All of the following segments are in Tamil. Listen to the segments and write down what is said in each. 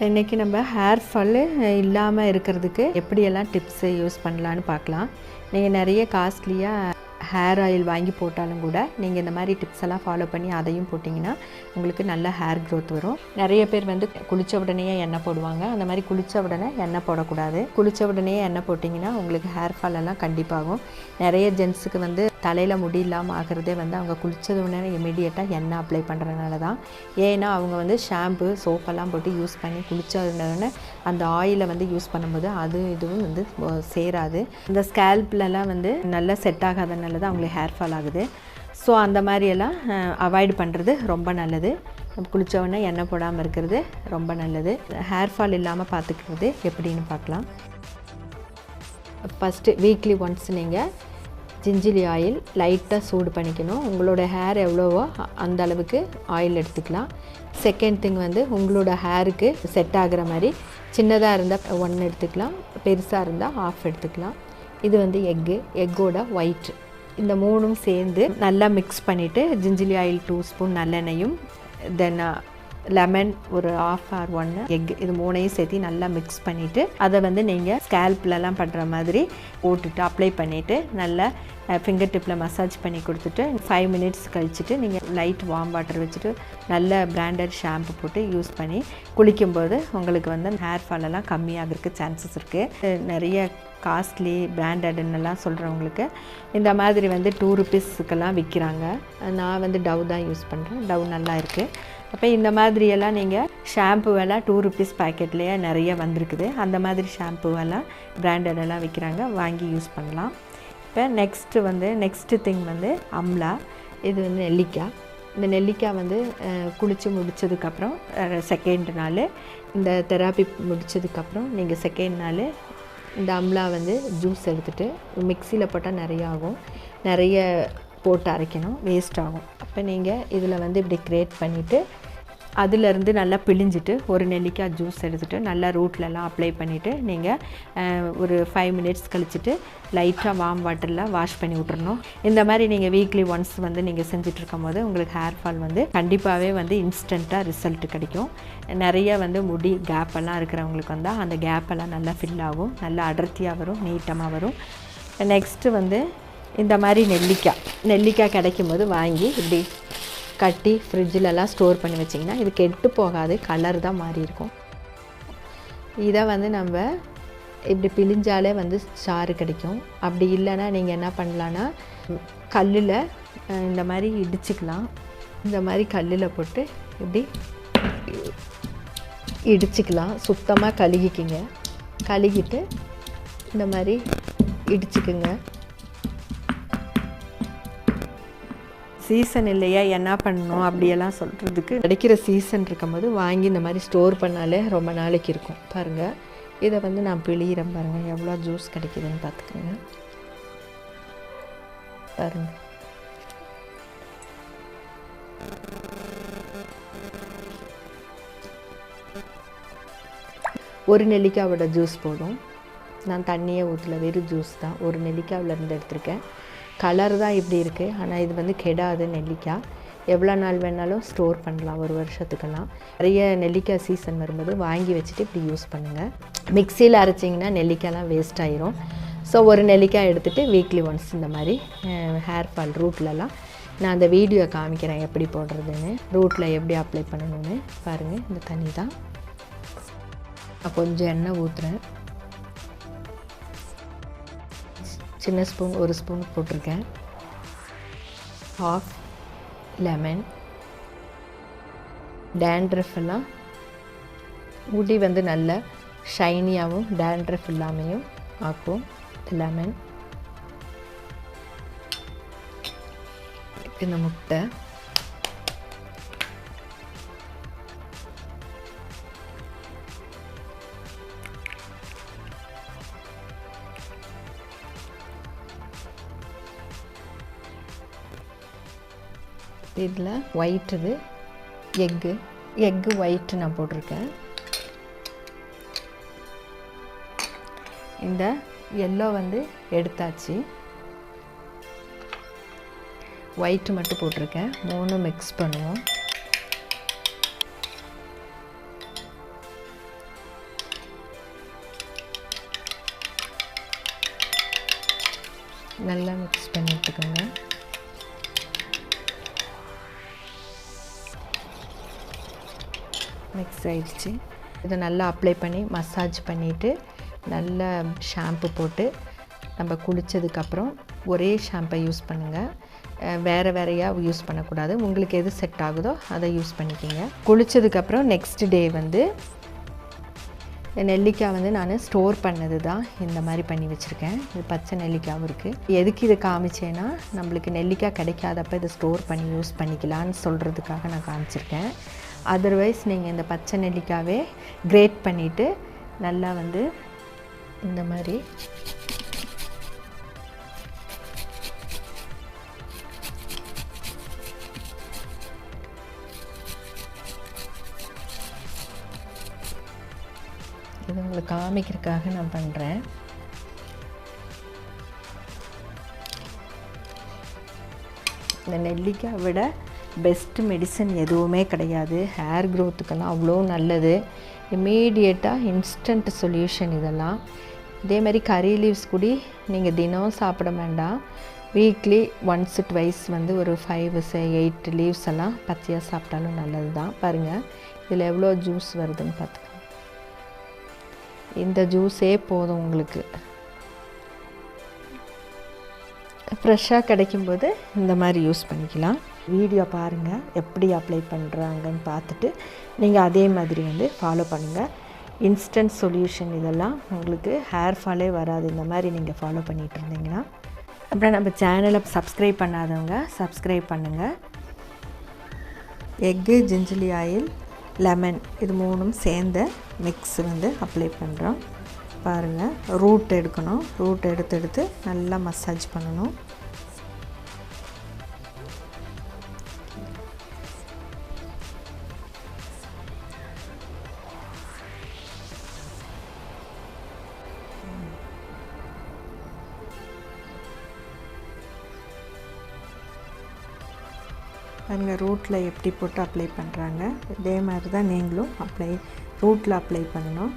இன்றைக்கி நம்ம ஹேர் ஃபால் இல்லாமல் இருக்கிறதுக்கு எப்படியெல்லாம் டிப்ஸு யூஸ் பண்ணலான்னு பார்க்கலாம். நீங்கள் நிறைய காஸ்ட்லியாக ஹேர் ஆயில் வாங்கி போட்டாலும் கூட நீங்கள் இந்த மாதிரி டிப்ஸ் எல்லாம் ஃபாலோ பண்ணி அதையும் போட்டிங்கன்னா உங்களுக்கு நல்ல ஹேர் க்ரோத் வரும். நிறைய பேர் வந்து குளித்த உடனே எண்ணெய் போடுவாங்க. அந்த மாதிரி குளித்த உடனே எண்ணெய் போடக்கூடாது. குளித்த உடனே எண்ணெய் போட்டிங்கன்னா உங்களுக்கு ஹேர் ஃபால் எல்லாம் கண்டிப்பாகும். நிறைய ஜென்ஸுக்கு வந்து தலையில் முடி இல்லாமல் ஆகிறதே வந்து அவங்க குளித்தது உடனே இமீடியட்டாக எண்ணெய் அப்ளை பண்ணுறதுனால தான். ஏன்னா அவங்க வந்து ஷாம்பு சோப்பெல்லாம் போட்டு யூஸ் பண்ணி குளித்ததுன்னு அந்த ஆயிலை வந்து யூஸ் பண்ணும்போது இதுவும் வந்து சேராது. இந்த ஸ்கேல்ப்லலாம் வந்து நல்லா செட் ஆகாதனால தான் அவங்களுக்கு ஹேர் ஃபால் ஆகுது. ஸோ அந்த மாதிரியெல்லாம் அவாய்ட் பண்ணுறது ரொம்ப நல்லது. குளித்த உடனே எண்ணெய் போடாமல் இருக்கிறது ரொம்ப நல்லது. ஹேர் ஃபால் இல்லாமல் பார்த்துக்கிறது எப்படின்னு பார்க்கலாம். ஃபஸ்ட்டு வீக்லி ஒன்ஸ் நீங்கள் ஜிஞ்சிலி ஆயில் லைட்டாக சூடு பண்ணிக்கணும். உங்களோட ஹேர் எவ்வளவோ அந்த அளவுக்கு ஆயில் எடுத்துக்கலாம். செகண்ட் திங் வந்து உங்களோட ஹேருக்கு செட் ஆகிற மாதிரி சின்னதாக இருந்தால் 1 எடுத்துக்கலாம், பெருசாக இருந்தால் 1/2 எடுத்துக்கலாம். இது வந்து எக்கோட ஒயிட். இந்த 3ம் சேர்ந்து நல்லா மிக்ஸ் பண்ணிவிட்டு ஜிஞ்சிலி ஆயில் 2 ஸ்பூன் நல்லெண்ணெயும் தென் லெமன் ஒரு 1/2 or 1 எக், இது 3ஐயும் சேர்த்து நல்லா மிக்ஸ் பண்ணிவிட்டு அதை வந்து நீங்கள் ஸ்கேல்ப்லலாம் பண்ணுற மாதிரி போட்டுட்டு அப்ளை பண்ணிவிட்டு நல்லா ஃபிங்கர் டிப்பில் மசாஜ் பண்ணி கொடுத்துட்டு 5 மினிட்ஸ் கழிச்சுட்டு நீங்கள் லைட் வார்ம் வாட்டர் வச்சுட்டு நல்ல பிராண்டட் ஷாம்பு போட்டு யூஸ் பண்ணி குளிக்கும்போது உங்களுக்கு வந்து ஹேர் ஃபாலெல்லாம் கம்மியாகிறதுக்கு சான்சஸ் இருக்குது. நிறைய காஸ்ட்லி பிராண்டட்னெல்லாம் சொல்கிறவங்களுக்கு இந்த மாதிரி வந்து 2 rupeesக்கெல்லாம் விற்கிறாங்க. நான் வந்து டவ் தான் யூஸ் பண்ணுறேன். டவ் நல்லா இருக்குது. அப்போ இந்த மாதிரியெல்லாம் நீங்கள் ஷாம்புவெல்லாம் 2 rupees பேக்கெட்லேயே நிறைய வந்திருக்குது. அந்த மாதிரி ஷாம்புவெல்லாம் பிராண்டடெல்லாம் விற்கிறாங்க, வாங்கி யூஸ் பண்ணலாம். இப்போ நெக்ஸ்ட்டு திங் வந்து அம்லா. இது வந்து நெல்லிக்காய். இந்த நெல்லிக்காய் வந்து குளித்து முடித்ததுக்கப்புறம் செகண்ட் நாள், இந்த தெராப்பி முடித்ததுக்கப்புறம் நீங்கள் செகண்ட் நாள் இந்த அம்லா வந்து ஜூஸ் எடுத்துகிட்டு மிக்சியில் போட்டால் நிறைய ஆகும், நிறைய போட்டு அரைக்கணும், வேஸ்ட் ஆகும். அப்போ நீங்கள் இதில் வந்து இப்படி கிரேட் பண்ணிவிட்டு அதிலேருந்து நல்லா பிழிஞ்சிட்டு ஒரு நெல்லிக்காய் ஜூஸ் எடுத்துகிட்டு நல்லா ரூட்லலாம் அப்ளை பண்ணிவிட்டு நீங்கள் ஒரு 5 மினிட்ஸ் கழிச்சிட்டு லைட்டாக வார்ம் வாட்டரில் வாஷ் பண்ணி விட்டுறணும். இந்த மாதிரி நீங்கள் வீக்லி ஒன்ஸ் வந்து நீங்கள் செஞ்சிட்ருக்கும் போது உங்களுக்கு ஹேர் ஃபால் வந்து கண்டிப்பாகவே வந்து இன்ஸ்டண்ட்டாக ரிசல்ட் கிடைக்கும். நிறைய வந்து முடி கேப்பெல்லாம் இருக்கிறவங்களுக்கு வந்தால் அந்த கேப்பெல்லாம் நல்லா ஃபில் ஆகும், நல்லா அடர்த்தியாக வரும், நீட்டமாக வரும். நெக்ஸ்ட்டு வந்து இந்த மாதிரி நெல்லிக்காய் கிடைக்கும் போது வாங்கி இப்படி கட்டி ஃப்ரிட்ஜிலலாம் ஸ்டோர் பண்ணி வச்சிங்கன்னா இது கெட்டு போகாது, கலர் தான் மாறி இருக்கும். இதை வந்து நம்ம இப்படி பிழிஞ்சாலே வந்து சாறு கிடைக்கும். அப்படி இல்லைன்னா நீங்கள் என்ன பண்ணலான்னா கல்லில் இந்த மாதிரி இடிச்சுக்கலாம். இந்த மாதிரி கல்லில் போட்டு இப்படி இடிச்சுக்கலாம். சுத்தமாக கழுகிட்டு இந்த மாதிரி இடிச்சுக்குங்க. சீசன் இல்லையா என்ன பண்ணணும் அப்படியெல்லாம் சொல்கிறதுக்கு கிடைக்கிற சீசன் இருக்கும்போது வாங்கி இந்த மாதிரி ஸ்டோர் பண்ணாலே ரொம்ப நாளைக்கு இருக்கும். பாருங்கள், இதை வந்து நான் பிழிகிறேன். பாருங்கள் எவ்வளோ ஜூஸ் கிடைக்குதுன்னு பார்த்துக்கோங்க. பாருங்கள், ஒரு நெல்லிக்காயோட ஜூஸ் போதும். நான் தண்ணியே ஊற்றல, வெறும் ஜூஸ் தான். ஒரு நெல்லிக்காவிலேருந்து எடுத்திருக்கேன். கலர் தான் இப்படி இருக்குது, ஆனால் இது வந்து கெடாது. நெல்லிக்காய் எவ்வளோ நாள் வேணாலும் ஸ்டோர் பண்ணலாம், 1 வருஷத்துக்கெல்லாம். நிறைய நெல்லிக்காய் சீசன் வரும்போது வாங்கி வச்சுட்டு இப்படி யூஸ் பண்ணுங்கள். மிக்சியில் அரைச்சிங்கன்னா நெல்லிக்காய்லாம் வேஸ்ட் ஆயிரும். ஸோ ஒரு நெல்லிக்காய் எடுத்துகிட்டு வீக்லி ஒன்ஸ் இந்த மாதிரி ஹேர் ஃபால் ரூட்லலாம் நான் அந்த வீடியோ காமிக்கிறேன் எப்படி போடுறதுன்னு, ரூட்டில் எப்படி அப்ளை பண்ணணும்னு. பாருங்கள், இந்த தண்ணி தான். நான் கொஞ்சம் எண்ணெய் ஊற்றுறேன். சின்ன ஸ்பூன் 1 ஸ்பூன் போட்டிருக்கேன். 1/2 லெமன். டேண்ட்ரஃப் எல்லாம் முடி வந்து நல்ல ஷைனியாகவும் டேண்ட்ரஃப் இல்லாமையும் ஆக்கும் லெமன். இந்த முட்டை, இதில் ஒயிட், இது எக்கு ஒயிட்டு நான் போட்டிருக்கேன். இந்த எல்லோ வந்து எடுத்தாச்சு, ஒயிட்டு மட்டும் போட்டிருக்கேன். 3 மிக்ஸ் பண்ணுவோம். நல்லா மிக்ஸ் பண்ணி விட்டுக்கோங்க. மிக்ஸ் ஆயிடுச்சு. இதை நல்லா அப்ளை பண்ணி மசாஜ் பண்ணிவிட்டு நல்லா ஷாம்பு போட்டு நம்ம குளித்ததுக்கப்புறம் ஒரே ஷாம்பை யூஸ் பண்ணுங்கள். வேறையாக யூஸ் பண்ணக்கூடாது. உங்களுக்கு எது செட் ஆகுதோ அதை யூஸ் பண்ணிக்கிங்க. குளித்ததுக்கப்புறம் நெக்ஸ்ட் டே வந்து நெல்லிக்காய் வந்து நான் ஸ்டோர் பண்ணது தான் இந்த மாதிரி பண்ணி வச்சுருக்கேன். இது பச்சை நெல்லிக்காவும் இருக்குது. எதுக்கு இதை காமிச்சேன்னா, நம்மளுக்கு நெல்லிக்காய் கிடைக்காதப்ப இதை ஸ்டோர் பண்ணி யூஸ் பண்ணிக்கலான்னு சொல்கிறதுக்காக நான் காமிச்சிருக்கேன். அதர்வைஸ் நீங்கள் இந்த பச்சை நெல்லிக்காவே கிரேட் பண்ணிவிட்டு நல்லா வந்து இந்த மாதிரி இது உங்களுக்கு காமிக்கிறதுக்காக நான் பண்ணுறேன். இந்த நெல்லிக்காய் விட பெஸ்ட்டு மெடிசன் எதுவுமே கிடையாது. ஹேர் க்ரோத்துக்கெல்லாம் அவ்வளோ நல்லது. இமீடியட்டாக இன்ஸ்டன்ட் சொல்யூஷன் இதெல்லாம். இதே மாதிரி கறி லீவ்ஸ் கூட நீங்கள் தினம் சாப்பிட வேண்டாம். வீக்லி ஒன்ஸ் ட்வைஸ் வந்து ஒரு 5-8 லீவ்ஸ் எல்லாம் பச்சையாக சாப்பிட்டாலும் நல்லது தான். பாருங்கள் இதில் எவ்வளோ ஜூஸ் வருதுன்னு பார்த்துக்கோங்க. இந்த ஜூஸே போதும் உங்களுக்கு. ஃப்ரெஷ்ஷாக கிடைக்கும்போது இந்த மாதிரி யூஸ் பண்ணிக்கலாம். வீடியோ பாருங்கள் எப்படி அப்ளை பண்ணுறாங்கன்னு பார்த்துட்டு நீங்கள் அதே மாதிரி வந்து ஃபாலோ பண்ணுங்கள். இன்ஸ்டன்ட் சொல்யூஷன் இதெல்லாம் உங்களுக்கு ஹேர் ஃபாலே வராது இந்த மாதிரி நீங்கள் ஃபாலோ பண்ணிகிட்டு இருந்தீங்கன்னா. அப்புறம் நம்ம சேனலை சப்ஸ்கிரைப் பண்ணாதவங்க சப்ஸ்கிரைப் பண்ணுங்கள். எக்கு, ஜிஞ்சலி ஆயில், லெமன் இது 3ம் சேர்ந்த மிக்ஸ் வந்து அப்ளை பண்ணுறோம். பாருங்கள் ரூட் எடுக்கணும். ரூட் எடுத்து நல்லா மசாஜ் பண்ணணும். பாருங்கள் ரூட்டில் எப்படி போட்டு அப்ளை பண்ணுறாங்க. இதே மாதிரி தான் நீங்களும் ரூட்டில் அப்ளை பண்ணணும்.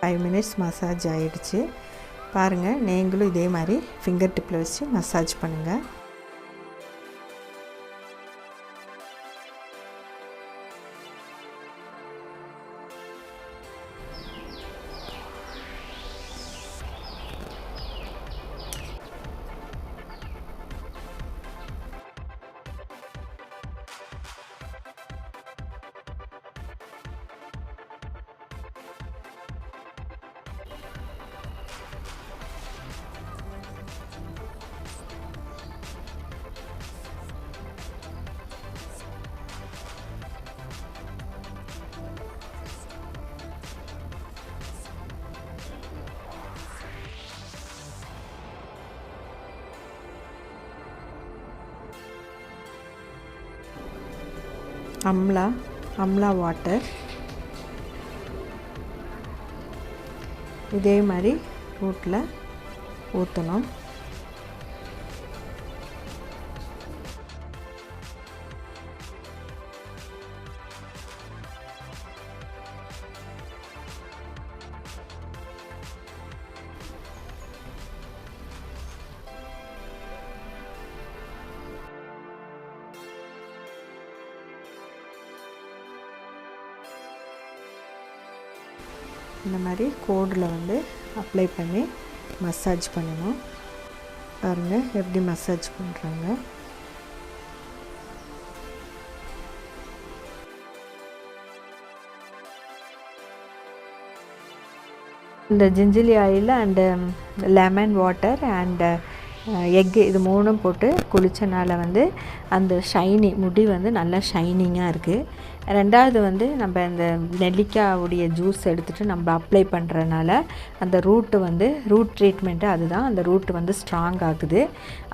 ஃபைவ் மினிட்ஸ் மசாஜ் ஆகிடுச்சு. பாருங்கள் நீங்களும் இதே மாதிரி ஃபிங்கர் டிப்பில் வச்சு மசாஜ் பண்ணுங்கள். amla வாட்டர் இதே மாதிரி ரூட்டில் ஊற்றணும். இந்த மாதிரி கோடில் வந்து அப்ளை பண்ணி மசாஜ் பண்ணணும். பாருங்கள் எப்படி மசாஜ் பண்ணுறாங்க. இந்த gingelly oil and lemon water and egg இது 3ம் போட்டு குளித்தனால வந்து அந்த ஷைனி முடி வந்து நல்லா ஷைனிங்காக இருக்குது. ரெண்டாவது வந்து நம்ம இந்த நெல்லிக்காவுடைய ஜூஸ் எடுத்துகிட்டு நம்ம அப்ளை பண்ணுறனால அந்த ரூட் ட்ரீட்மெண்ட்டு அதுதான், அந்த ரூட் வந்து ஸ்ட்ராங் ஆகுது.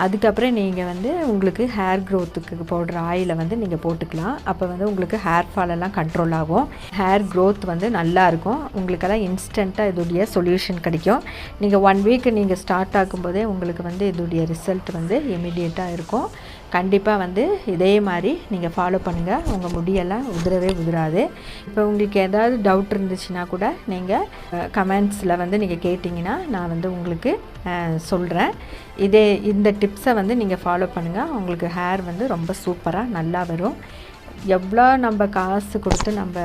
அதுக்கப்புறம் நீங்கள் வந்து உங்களுக்கு ஹேர் க்ரோத்துக்கு போடுற ஆயிலை வந்து நீங்கள் போட்டுக்கலாம். அப்போ வந்து உங்களுக்கு ஹேர் ஃபால் எல்லாம் கண்ட்ரோல் ஆகும், ஹேர் க்ரோத் வந்து நல்லாயிருக்கும். உங்களுக்கெல்லாம் இன்ஸ்டண்ட்டாக இதோடைய சொல்யூஷன் கிடைக்கும். நீங்கள் 1 வீக் நீங்கள் ஸ்டார்ட் ஆகும்போதே உங்களுக்கு வந்து இதோடைய ரிசல்ட் வந்து இமீடியட்டாக இருக்கும். கண்டிப்பாக வந்து இதே மாதிரி நீங்கள் ஃபாலோ பண்ணுங்கள், உங்கள் முடியெல்லாம் உதிரவே உதிராது. இப்போ உங்களுக்கு ஏதாவது டவுட் இருந்துச்சுன்னா கூட நீங்கள் கமெண்ட்ஸில் வந்து நீங்கள் கேட்டிங்கன்னா நான் வந்து உங்களுக்கு சொல்கிறேன். இந்த டிப்ஸை வந்து நீங்கள் ஃபாலோ பண்ணுங்கள், உங்களுக்கு ஹேர் வந்து ரொம்ப சூப்பராக நல்லா வரும். எவ்வளோ நம்ம காசு கொடுத்து நம்ம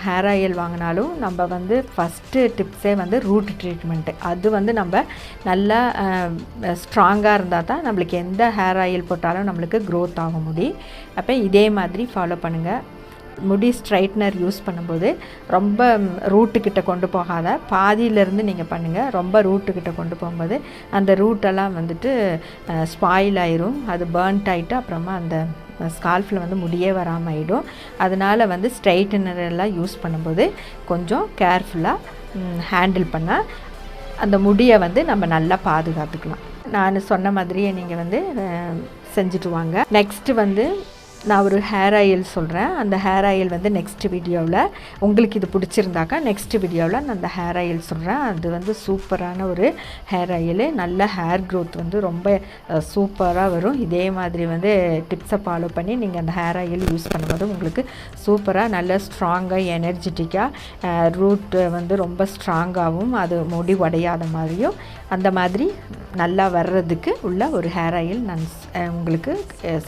ஹேர் ஆயில் வாங்கினாலும் நம்ம வந்து ஃபஸ்ட்டு டிப்ஸே வந்து ரூட் ட்ரீட்மெண்ட்டு. அது வந்து நம்ம நல்லா ஸ்ட்ராங்காக இருந்தால் தான் நம்மளுக்கு எந்த ஹேர் ஆயில் போட்டாலும் நம்மளுக்கு க்ரோத் ஆக முடியும். அப்போ இதே மாதிரி ஃபாலோ பண்ணுங்கள். முடி ஸ்ட்ரைட்னர் யூஸ் பண்ணும்போது ரொம்ப ரூட்டுக்கிட்ட கொண்டு போகாத, பாதியிலேருந்து நீங்கள் பண்ணுங்கள். ரொம்ப ரூட்டுக்கிட்ட கொண்டு போகும்போது அந்த ரூட்டெல்லாம் வந்துட்டு ஸ்பாயில் ஆயிரும், அது பர்ன்ட் ஆகிட்டு அப்புறமா அந்த ஸ்கால்ஃபில் வந்து முடியே வராமல் ஆகிடும். அதனால் வந்து ஸ்ட்ரைட்னர் எல்லாம் யூஸ் பண்ணும்போது கொஞ்சம் கேர்ஃபுல்லாக ஹேண்டில் பண்ணால் அந்த முடியை வந்து நம்ம நல்லா பாதுகாத்துக்கலாம். நான் சொன்ன மாதிரியே நீங்கள் வந்து செஞ்சுட்டு வாங்க. நெக்ஸ்ட்டு வந்து நான் ஒரு ஹேர் ஆயில் சொல்கிறேன். அந்த ஹேர் ஆயில் வந்து நெக்ஸ்ட் வீடியோவில் உங்களுக்கு இது பிடிச்சிருந்தாக்கா நெக்ஸ்ட் வீடியோவில் நான் அந்த ஹேர் ஆயில் சொல்கிறேன். அது வந்து சூப்பரான ஒரு ஹேர் ஆயில், நல்ல ஹேர் க்ரோத் வந்து ரொம்ப சூப்பராக வரும். இதே மாதிரி வந்து டிப்ஸை ஃபாலோ பண்ணி நீங்கள் அந்த ஹேர் ஆயில் யூஸ் பண்ணும்போது உங்களுக்கு சூப்பராக நல்ல ஸ்ட்ராங்காக எனர்ஜெட்டிக்காக ரூட் வந்து ரொம்ப ஸ்ட்ராங்காகவும் அது முடி உடையாத மாதிரியும் அந்த மாதிரி நல்லா வர்றதுக்கு உள்ள ஒரு ஹேர் ஆயில் நான் உங்களுக்கு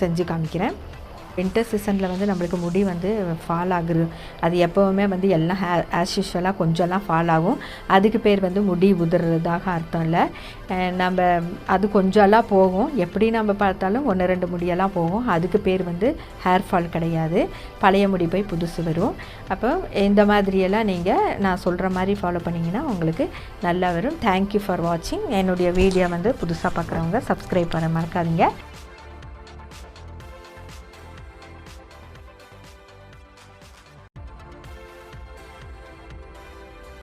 செஞ்சு காமிக்கிறேன். வின்டர் சீசனில் வந்து நம்மளுக்கு முடி வந்து ஃபால் ஆகுது. அது எப்போவுமே வந்து எல்லாம் ஆஸ் யூஷுவலாக கொஞ்சம்லாம் ஃபால் ஆகும். அதுக்கு பேர் வந்து முடி உதிர்றதாக அர்த்தம் இல்லை. நம்ம அது கொஞ்சம்லாம் போகும், எப்படி நம்ம பார்த்தாலும் 1-2 முடியெல்லாம் போகும். அதுக்கு பேர் வந்து ஹேர் ஃபால் கிடையாது, பழைய முடி போய் புதுசு வரும். அப்போ இந்த மாதிரியெல்லாம் நீங்கள் நான் சொல்கிற மாதிரி ஃபாலோ பண்ணிங்கன்னா உங்களுக்கு நல்லா வரும். தேங்க்யூ ஃபார் வாட்சிங். என்னுடைய வீடியோ வந்து புதுசாக பார்க்குறவங்க சப்ஸ்கிரைப் பண்ண மறக்காதீங்க.